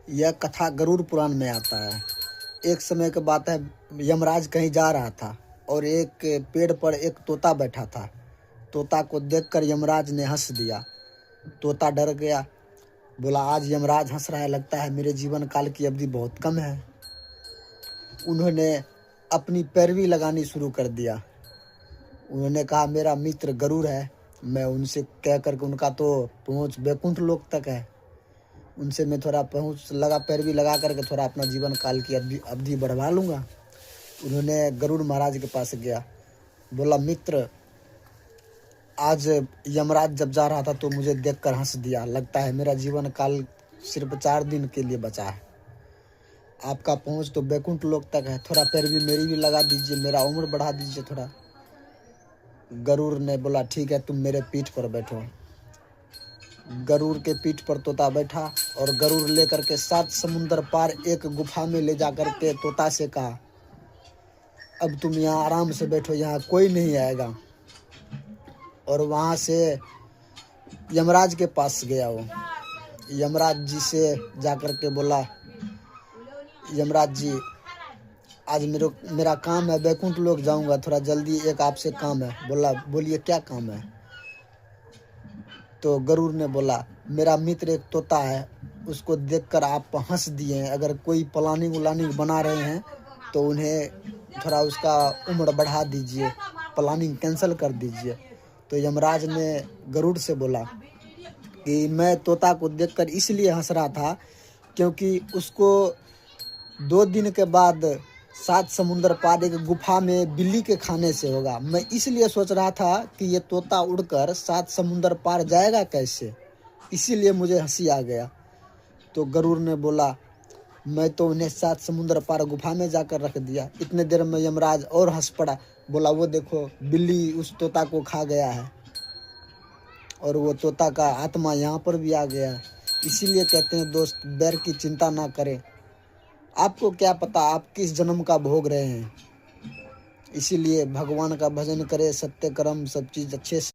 यह कथा गरुड़ पुराण में आता है। एक समय की बात है, यमराज कहीं जा रहा था और एक पेड़ पर एक तोता बैठा था। तोता को देखकर यमराज ने हंस दिया। तोता डर गया, बोला आज यमराज हंस रहा है, लगता है मेरे जीवन काल की अवधि बहुत कम है। उन्होंने अपनी पैरवी लगानी शुरू कर दिया। उन्होंने कहा मेरा मित्र गरुड़ है, मैं उनसे कह करके, उनका तो पहुँच बैकुंठ लोक तक है, उनसे मैं थोड़ा पहुँच पैरवी लगा करके थोड़ा अपना जीवन काल की अवधि बढ़वा लूँगा। उन्होंने गरुड़ महाराज के पास गया, बोला मित्र आज यमराज जब जा रहा था तो मुझे देखकर हंस दिया, लगता है मेरा जीवन काल सिर्फ 4 दिन के लिए बचा है। आपका पहुँच तो बैकुंठ लोक तक है, थोड़ा पैरवी मेरी भी लगा दीजिए, मेरा उम्र बढ़ा दीजिए थोड़ा। गरुड़ ने बोला ठीक है, तुम मेरे पीठ पर बैठो। गरुड़ के पीठ पर तोता बैठा और गरुड़ लेकर के 7 समुंदर पार एक गुफा में ले जा कर के तोता से कहा अब तुम यहाँ आराम से बैठो, यहाँ कोई नहीं आएगा। और वहाँ से यमराज के पास गया। वो यमराज जी से जा कर के बोला, यमराज जी आज मेरा काम है, बैकुंठ लोक जाऊंगा, थोड़ा जल्दी एक आपसे काम है। बोला बोलिए क्या काम है। तो गरुड़ ने बोला मेरा मित्र एक तोता है, उसको देखकर आप हंस दिए हैं, अगर कोई प्लानिंग उलानिंग बना रहे हैं तो उन्हें थोड़ा उसका उम्र बढ़ा दीजिए, प्लानिंग कैंसिल कर दीजिए। तो यमराज ने गरुड़ से बोला कि मैं तोता को देखकर इसलिए हंस रहा था क्योंकि उसको 2 दिन के बाद 7 समुंदर पार एक गुफा में बिल्ली के खाने से होगा। मैं इसलिए सोच रहा था कि ये तोता उड़कर 7 समुंदर पार जाएगा कैसे, इसीलिए मुझे हंसी आ गया। तो गरुड़ ने बोला मैं तो उन्हें 7 समुंदर पार गुफा में जाकर रख दिया। इतने देर में यमराज और हंस पड़ा, बोला वो देखो बिल्ली उस तोता को खा गया है और वो तोता का आत्मा यहाँ पर भी आ गया है। इसीलिए कहते हैं दोस्त, बैर की चिंता ना करें, आपको क्या पता आप किस जन्म का भोग रहे हैं। इसीलिए भगवान का भजन करें, सत्य कर्म सब चीज़ अच्छे से